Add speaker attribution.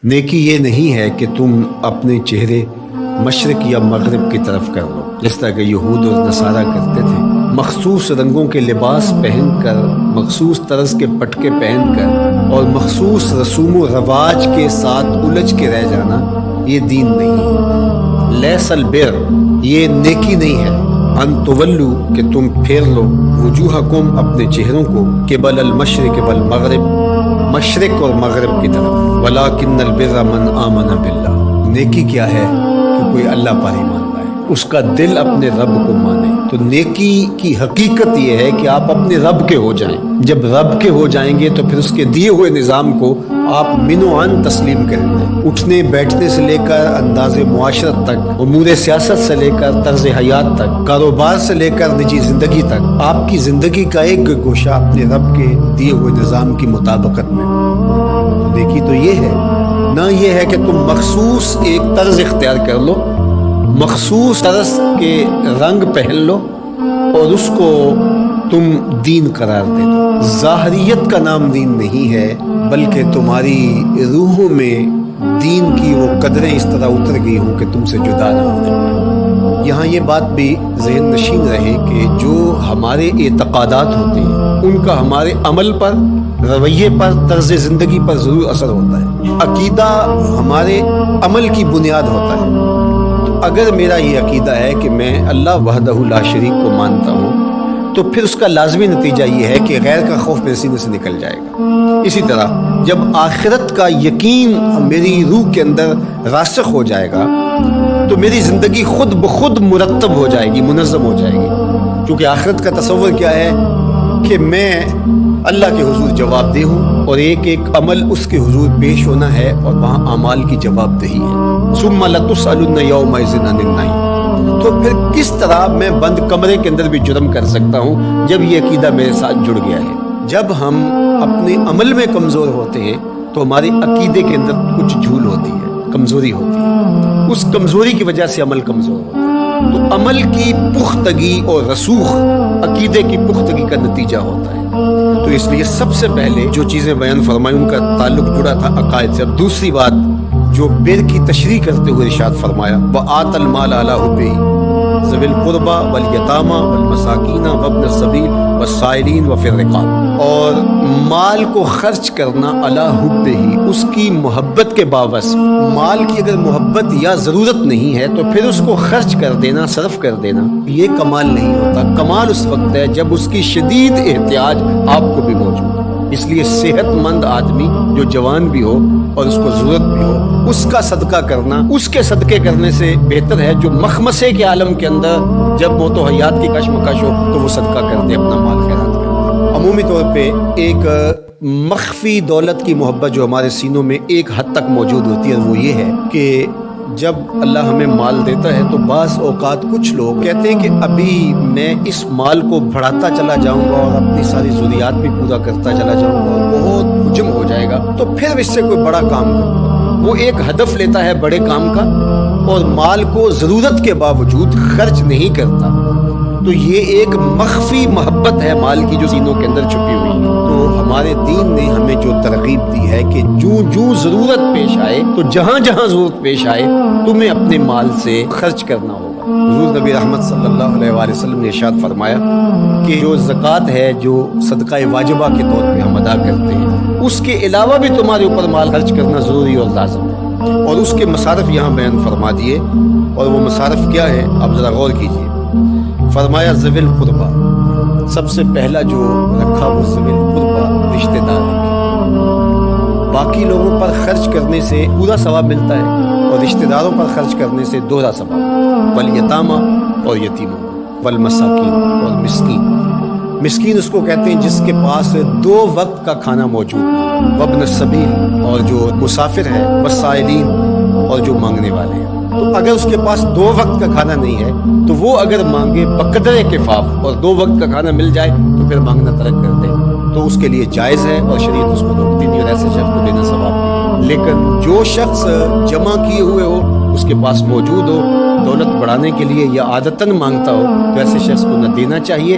Speaker 1: نیکی یہ نہیں ہے کہ تم اپنے چہرے مشرق یا مغرب کی طرف کر لو، جس طرح کہ یہود اور نصارہ کرتے تھے۔ مخصوص رنگوں کے لباس پہن کر، مخصوص طرز کے پٹکے پہن کر اور مخصوص رسوم و رواج کے ساتھ الجھ کے رہ جانا، یہ دین نہیں ہے۔ لیس البر، یہ نیکی نہیں ہے، ان تولو، کہ تم پھیر لو، وجوہکم، اپنے چہروں کو، قبل المشرق والمغرب، مشرق اور مغرب کی طرف، ولکن البر من آمن باللہ، نیکی کیا ہے کہ کوئی اللہ پر ایمان لائے، اس کا دل اپنے رب کو مانے۔ تو نیکی کی حقیقت یہ ہے کہ آپ اپنے رب کے ہو جائیں۔ جب رب کے ہو جائیں گے تو پھر اس کے دیے ہوئے نظام کو آپ من و عن تسلیم کریں گے۔ اٹھنے بیٹھنے سے لے کر انداز معاشرت تک، امور سیاست سے لے کر طرز حیات تک، کاروبار سے لے کر نجی زندگی تک، آپ کی زندگی کا ایک گوشہ اپنے رب کے دیے ہوئے نظام کی مطابقت میں ہو۔ تو نیکی تو یہ ہے، نہ یہ ہے کہ تم مخصوص ایک طرز اختیار کر لو، مخصوص طرز کے رنگ پہن لو اور اس کو تم دین قرار دے دو۔ ظاہریت کا نام دین نہیں ہے، بلکہ تمہاری روحوں میں دین کی وہ قدریں اس طرح اتر گئی ہوں کہ تم سے جدا نہ ہونے پائے۔ یہاں یہ بات بھی ذہن نشین رہے کہ جو ہمارے اعتقادات ہوتے ہیں ان کا ہمارے عمل پر، رویے پر، طرز زندگی پر ضرور اثر ہوتا ہے۔ عقیدہ ہمارے عمل کی بنیاد ہوتا ہے۔ اگر میرا یہ عقیدہ ہے کہ میں اللہ وحدہ لا شریک کو مانتا ہوں تو پھر اس کا لازمی نتیجہ یہ ہے کہ غیر کا خوف میرے سینے سے نکل جائے گا۔ اسی طرح جب آخرت کا یقین میری روح کے اندر راسخ ہو جائے گا تو میری زندگی خود بخود مرتب ہو جائے گی، منظم ہو جائے گی، کیونکہ آخرت کا تصور کیا ہے کہ میں اللہ کے حضور جواب دہ ہوں اور ایک ایک عمل اس کے حضور پیش ہونا ہے اور وہاں اعمال کی جواب دہی ہے۔ ثم لتسألن یومئذ عن النعیم۔ تو پھر کس طرح میں بند کمرے کے اندر بھی جرم کر سکتا ہوں جب یہ عقیدہ میرے ساتھ جڑ گیا ہے؟ جب ہم اپنے عمل میں کمزور ہوتے ہیں تو ہمارے عقیدے کے اندر کچھ جھول ہوتی ہے، کمزوری ہوتی ہے، اس کمزوری کی وجہ سے عمل کمزور ہوتا ہے۔ تو عمل کی پختگی اور رسوخ عقیدے کی پختگی کا نتیجہ ہوتا ہے۔ تو اس لیے سب سے پہلے جو چیزیں بیان فرمائی ان کا تعلق جڑا تھا عقائد سے۔ اب دوسری بات جو بر کی تشریح کرتے ہوئے ارشاد فرمایا، وَآتَ الْمَالَ عَلَىٰ حُبِّهِ ذَوِي الْقُرْبَىٰ وَالْيَتَامَىٰ وَالْمَسَاكِينَ وَابْنَ السَّبِيلِ وَالسَّائِلِينَ وَفِي الرِّقَابِ، اور مال کو خرچ کرنا علی حُبِّهِ، اس کی محبت کے باوجود۔ مال کی اگر محبت یا ضرورت نہیں ہے تو پھر اس کو خرچ کر دینا، صرف کر دینا، یہ کمال نہیں ہوتا۔ کمال اس وقت ہے جب اس کی شدید احتیاج آپ کو بھی موجود ہے۔ اس لیے صحت مند آدمی جو جوان بھی ہو اور اس کو ضرورت بھی ہو، اس کا صدقہ کرنا، اس کے صدقے کرنے سے بہتر ہے جو مخمسے کے عالم کے اندر جب موت و حیات کی کشمکش ہو تو وہ صدقہ کر دے، اپنا مال خیرات کر دے۔ عمومی طور پہ ایک مخفی دولت کی محبت جو ہمارے سینوں میں ایک حد تک موجود ہوتی ہے، وہ یہ ہے کہ جب اللہ ہمیں مال دیتا ہے تو بعض اوقات کچھ لوگ کہتے ہیں کہ ابھی میں اس مال کو بڑھاتا چلا جاؤں گا اور اپنی ساری ضروریات بھی پورا کرتا چلا جاؤں گا اور بہت حجم ہو جائے گا تو پھر اس سے کوئی بڑا کام کروں گا۔ وہ ایک ہدف لیتا ہے بڑے کام کا اور مال کو ضرورت کے باوجود خرچ نہیں کرتا۔ تو یہ ایک مخفی محبت ہے مال کی جو سینوں کے اندر چھپی ہوئی ہے۔ تو ہمارے دین نے ہمیں جو ترغیب دی ہے کہ جو ضرورت پیش آئے تو جہاں جہاں ضرورت پیش آئے تمہیں اپنے مال سے خرچ کرنا ہوگا۔ حضور نبی رحمت صلی اللہ علیہ وآلہ وسلم نے ارشاد فرمایا کہ جو زکوٰۃ ہے، جو صدقہ واجبہ کے طور پہ ہم ادا کرتے ہیں، اس کے علاوہ بھی تمہارے اوپر مال خرچ کرنا ضروری اور لازم ہے۔ اور اس کے مصارف یہاں بیان فرما دیے، اور وہ مصارف کیا ہے آپ ذرا غور کیجیے۔ فرمایا ذوی القربیٰ، سب سے پہلا جو رکھا وہ ذوی القربیٰ، رشتہ دار رکھے۔ باقی لوگوں پر خرچ کرنے سے پورا ثواب ملتا ہے اور رشتہ داروں پر خرچ کرنے سے دوہرا ثواب۔ والیتامہ، اور یتیموں، والمساکین، اور مسکین۔ مسکین اس کو کہتے ہیں جس کے پاس 2 وقت کا کھانا موجود ہے، وابن السبیل، اور جو مسافر ہے، والسائلین، اور جو مانگنے والے ہیں۔ تو اگر اس کے پاس 2 وقت کا کھانا نہیں ہے تو وہ اگر مانگے بقدر کفاف اور 2 وقت کا کھانا مل جائے تو پھر مانگنا ترک کر دے تو اس کے لیے جائز ہے اور شریعت اس کو روکتی نہیں، اور ایسے شخص کو دینا ثواب نہیں ہے۔ لیکن جو شخص جمع کیے ہوئے ہو، اس کے پاس موجود ہو، دولت بڑھانے کے لیے یا عادتاً مانگتا ہو، تو ایسے شخص کو نہ دینا چاہیے